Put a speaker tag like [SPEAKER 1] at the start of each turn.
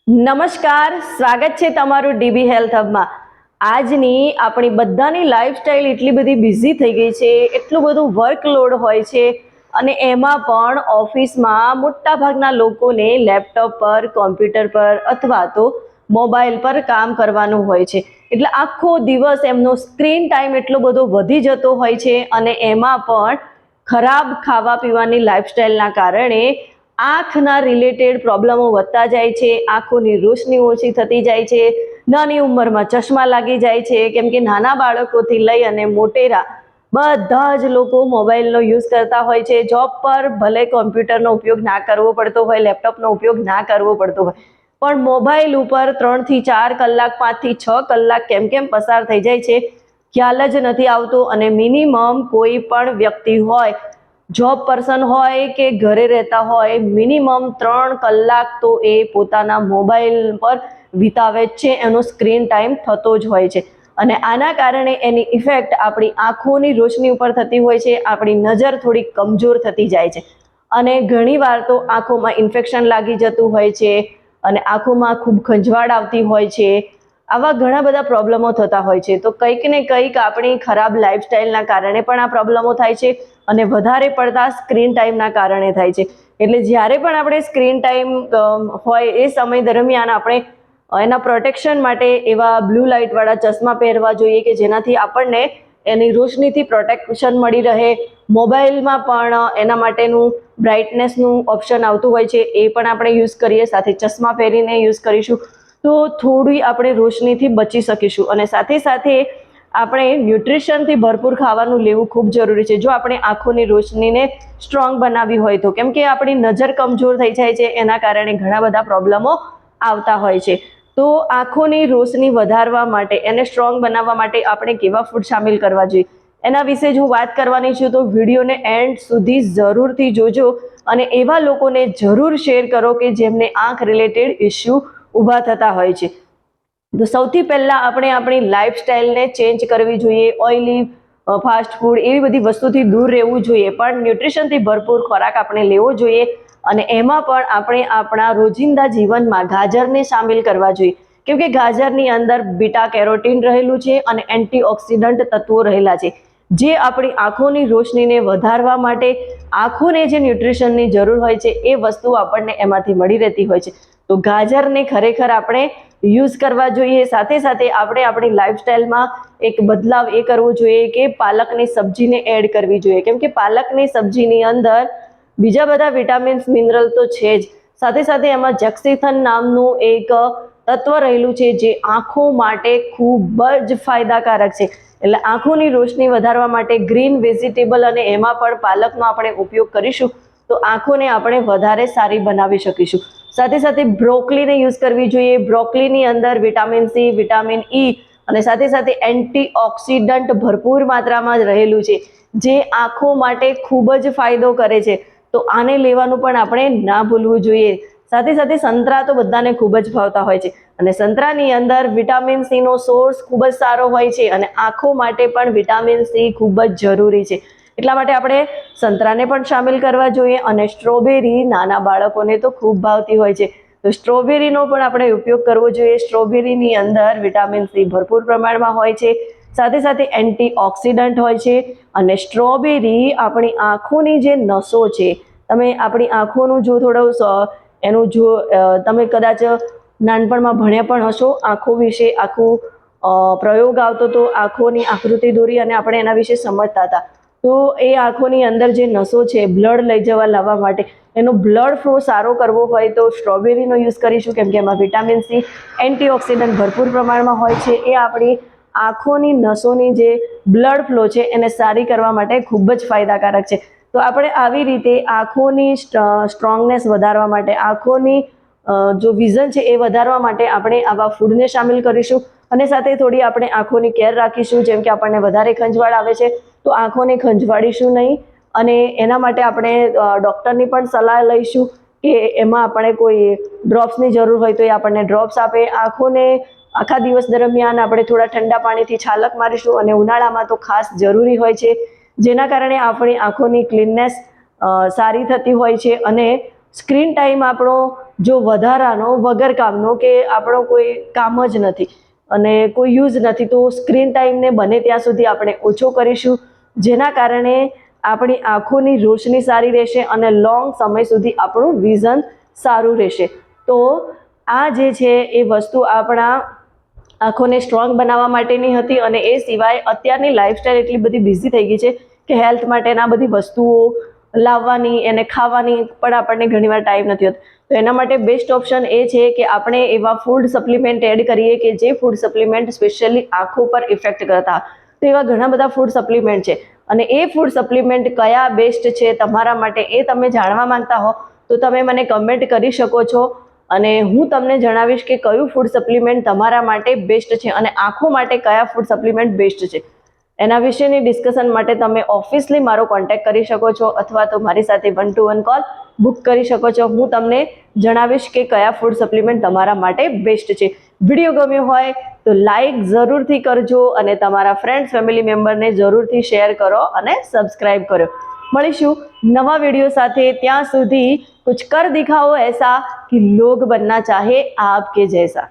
[SPEAKER 1] નમસ્કાર, સ્વાગત છે તમારું ડીબી હેલ્થ હબમાં। આજની આપણી બધાની લાઈફસ્ટાઈલ એટલી બધી બિઝી થઈ ગઈ છે, એટલું બધું વર્કલોડ હોય છે અને એમાં પણ ઓફિસમાં મોટા ભાગના લોકોને લેપટોપ પર, કોમ્પ્યુટર પર અથવા તો મોબાઈલ પર કામ કરવાનું હોય છે। એટલે આખો દિવસ એમનો સ્ક્રીન ટાઈમ એટલો બધો વધી જતો હોય છે અને એમાં પણ ખરાબ ખાવા પીવાની લાઈફસ્ટાઈલના કારણે આંખના રિલેટેડ પ્રોબ્લેમો વધતા જાય છે, આંખોની રોશની ઓછી થતી જાય છે, નાની ઉંમરમાં ચશ્મા લાગી જાય છે, કેમ કે નાના બાળકોથી લઈ અને મોટેરા બધા જ લોકો મોબાઈલનો યુઝ કરતા હોય છે। જોબ પર ભલે કોમ્પ્યુટરનો ઉપયોગ ના કરવો પડતો હોય, લેપટોપનો ઉપયોગ ના કરવો પડતો હોય, પણ મોબાઈલ ઉપર 3 થી 4 કલાક, 5 થી 6 કલાક કેમ પસાર થઈ જાય છે ખ્યાલ જ નથી આવતો। અને મિનિમમ કોઈ પણ વ્યક્તિ હોય, જોબ પર્સન હોય કે ઘરે રહેતા હોય, મિનિમમ 3 કલાક તો એ પોતાના મોબાઈલ પર વિતાવે જ છે, એનો સ્ક્રીન ટાઈમ થતો જ હોય છે અને આના કારણે એની ઇફેક્ટ આપણી આંખોની રોશની ઉપર થતી હોય છે, આપણી નજર થોડી કમજોર થતી જાય છે અને ઘણીવાર તો આંખોમાં ઇન્ફેક્શન લાગી જતું હોય છે અને આંખોમાં ખૂબ ખંજવાળ આવતી હોય છે। આવા ઘણા બધા પ્રોબ્લેમો થતા હોય છે। તો કંઈક ને કંઈક આપણી ખરાબ લાઈફસ્ટાઈલના કારણે પણ આ પ્રોબ્લેમો થાય છે અને વધારે પડતા સ્ક્રીન ટાઈમના કારણે થાય છે। એટલે જ્યારે પણ આપણે સ્ક્રીન ટાઈમ હોય એ સમય દરમિયાન આપણે એના પ્રોટેક્શન માટે એવા બ્લુ લાઇટવાળા ચશ્મા પહેરવા જોઈએ કે જેનાથી આપણને એની રોશનીથી પ્રોટેક્શન મળી રહે। મોબાઈલમાં પણ એના માટેનું બ્રાઇટનેસનું ઓપ્શન આવતું હોય છે, એ પણ આપણે યુઝ કરીએ, સાથે ચશ્મા પહેરીને યુઝ કરીશું તો થોડી આપણે રોશનીથી બચી શકીશું। અને સાથે સાથે આપણે ન્યુટ્રિશનથી ભરપૂર ખાવાનું લેવું ખૂબ જરૂરી છે જો આપણે આંખોની રોશનીને સ્ટ્રોંગ બનાવવી હોય તો, કેમ કે આપણી નજર કમજોર થઈ જાય છે, એના કારણે ઘણા બધા પ્રોબ્લેમો આવતા હોય છે। તો આંખોની રોશની વધારવા માટે, એને સ્ટ્રોંગ બનાવવા માટે આપણે કેવા ફૂડ શામિલ કરવા જોઈએ એના વિશે જ હું વાત કરવાની છું। તો વિડીયોને એન્ડ સુધી જરૂરથી જોજો અને એવા લોકોને જરૂર શેર કરો કે જેમને આંખ રિલેટેડ ઇસ્યુ ઊભા થતા હોય છે। તો સૌથી પહેલાં આપણે આપણી લાઈફસ્ટાઈલને ચેન્જ કરવી જોઈએ, ઓઇલી ફાસ્ટ ફૂડ એવી બધી વસ્તુથી દૂર રહેવું જોઈએ, પણ ન્યુટ્રિશનથી ભરપૂર ખોરાક આપણે લેવો જોઈએ અને એમાં પણ આપણે આપણા રોજિંદા જીવનમાં ગાજરને સામેલ કરવા જોઈએ, કેમ કે ગાજરની અંદર બીટા કેરોટીન રહેલું છે અને એન્ટીઓક્સિડન્ટ તત્વો રહેલા છે જે આપણી આંખોની રોશનીને વધારવા માટે, આંખોને જે ન્યુટ્રિશનની જરૂર હોય છે એ વસ્તુ આપણને એમાંથી મળી રહેતી હોય છે। તો ગાજરને ખરેખર આપણે યુઝ કરવા જોઈએ। સાથે સાથે આપણે આપણી લાઈફસ્ટાઈલમાં એક બદલાવ એ કરવો જોઈએ કે પાલકની સબ્જીને એડ કરવી જોઈએ, કેમ કે પાલકની સબ્જીની અંદર બીજા બધા વિટામિન્સ, મિનરલ તો છે જ, સાથે સાથે એમાં જેક્સિથન નામનું એક તત્વ રહેલું છે જે આંખો માટે ખૂબ જ ફાયદાકારક છે। એટલે આંખોની રોશની વધારવા માટે ગ્રીન વેજીટેબલ અને એમાં પણ પાલકનો આપણે ઉપયોગ કરીશું તો આંખોને આપણે વધારે સારી બનાવી શકીશું। સાથે સાથે બ્રોકોલીને યુઝ કરવી જોઈએ। બ્રોકોલીની અંદર વિટામિન સી, વિટામિન ઈ અને સાથે સાથે એન્ટીઓક્સિડન્ટ ભરપૂર માત્રામાં જ રહેલું છે જે આંખો માટે ખૂબ જ ફાયદો કરે છે। તો આને લેવાનું પણ આપણે ના ભૂલવું જોઈએ। સાથે સાથે સંતરા તો બધાને ખૂબ જ ભાવતા હોય છે અને સંતરાની અંદર વિટામિન સીનો સોર્સ ખૂબ જ સારો હોય છે અને આંખો માટે પણ વિટામિન સી ખૂબ જ જરૂરી છે, એટલા માટે આપણે સંતરાને પણ સામેલ કરવા જોઈએ। અને સ્ટ્રોબેરી નાના બાળકોને તો ખૂબ ભાવતી હોય છે, તો સ્ટ્રોબેરીનો પણ આપણે ઉપયોગ કરવો જોઈએ। સ્ટ્રોબેરીની અંદર વિટામિન સી ભરપૂર પ્રમાણમાં હોય છે, સાથે સાથે એન્ટીઓક્સિડન્ટ હોય છે અને સ્ટ્રોબેરી આપણી આંખોની જે નસો છે, તમે આપણી આંખોનું જો થોડું એનું જો તમે કદાચ નાનપણમાં ભણ્યા પણ હશો, આંખો વિશે આખું પ્રયોગ આવતો તો આંખોની આકૃતિ દોરી અને આપણે એના વિશે સમજતા હતા। તો એ આંખોની અંદર જે નસો છે, બ્લડ લઈ જવા લાવવા માટે એનો બ્લડ ફ્લો સારો કરવો હોય તો સ્ટ્રોબેરીનો યુઝ કરીશું, કેમ કે એમાં વિટામિન સી, એન્ટીઓક્સિડન્ટ ભરપૂર પ્રમાણમાં હોય છે। એ આપણી આંખોની નસોની જે બ્લડ ફ્લો છે એને સારી કરવા માટે ખૂબ જ ફાયદાકારક છે। તો આપણે આવી રીતે આંખોની સ્ટ્રોંગનેસ વધારવા માટે, આંખોની જો વિઝન છે એ વધારવા માટે આપણે આવા ફૂડને સામેલ કરીશું અને સાથે થોડી આપણે આંખોની કેર રાખીશું। જેમ કે આપણને વધારે ખંજવાળ આવે છે તો આંખોને ખંજવાળીશું નહીં અને એના માટે આપણે ડૉક્ટરની પણ સલાહ લઈશું કે એમાં આપણે કોઈ ડ્રોપ્સની જરૂર હોય તો એ આપણને ડ્રોપ્સ આપે। આંખોને આખા દિવસ દરમિયાન આપણે થોડા ઠંડા પાણીથી છાલક મારીશું અને ઉનાળામાં તો ખાસ જરૂરી હોય છે, જેના કારણે આપણી આંખોની ક્લીનનેસ સારી થતી હોય છે અને સ્ક્રીન ટાઈમ આપણો જો વધારાનો વગર કામનો કે આપણો કોઈ કામ જ નથી અને કોઈ યુઝ નથી, તો સ્ક્રીન ટાઈમને બને ત્યાં સુધી આપણે ઓછો કરીશું, જેના કારણે આપણી આંખોની રોશની સારી રહેશે અને લોંગ સમય સુધી આપણું વિઝન સારું રહેશે. તો આ જે છે એ વસ્તુ આપણા આંખોને સ્ટ્રોંગ બનાવવા માટેની હતી. અને એ સિવાય અત્યારની લાઈફસ્ટાઈલ એટલી બધી બિઝી થઈ ગઈ છે કે હેલ્થ માટેના બધી વસ્તુઓ લાવવાની એને ખાવાની પણ આપણને ઘણીવાર ટાઈમ નથી હોતો. તો એના માટે બેસ્ટ ઓપ્શન એ છે કે આપણે એવા ફૂડ સપ્લિમેન્ટ એડ કરીએ કે જે ફૂડ સપ્લિમેન્ટ સ્પેશિયલી આંખો પર ઇફેક્ટ કરતા. તો એવા ઘણા બધા ફૂડ સપ્લિમેન્ટ છે અને એ ફૂડ સપ્લિમેન્ટ કયા બેસ્ટ છે તમારા માટે એ તમે જાણવા માંગતા હો તો તમે મને કમેન્ટ કરી શકો છો અને હું તમને જણાવીશ કે કયું ફૂડ સપ્લિમેન્ટ તમારા માટે બેસ્ટ છે અને આંખો માટે કયા ફૂડ સપ્લિમેન્ટ બેસ્ટ છે. એના વિશેની ડિસ્કશન માટે તમે ઓફિસલી મારો કોન્ટેક્ટ કરી શકો છો અથવા તો મારી સાથે 1-to-1 કોલ બુક કરી શકો છો. હું તમને જણાવીશ કે કયા ફૂડ સપ્લિમેન્ટ તમારા માટે બેસ્ટ છે. વિડીયો ગમ્યો હોય તો લાઈક જરૂરથી કરજો અને તમારા ફ્રેન્ડ્સ ફેમિલી મેમ્બરને જરૂરથી શેર કરો અને સબસ્ક્રાઈબ કરો. મળીશું નવા વિડીયો સાથે. ત્યાં સુધી કુછ કર દિખાઓ એસા કે લોગ બનના ચાહે આપકે જૈસા.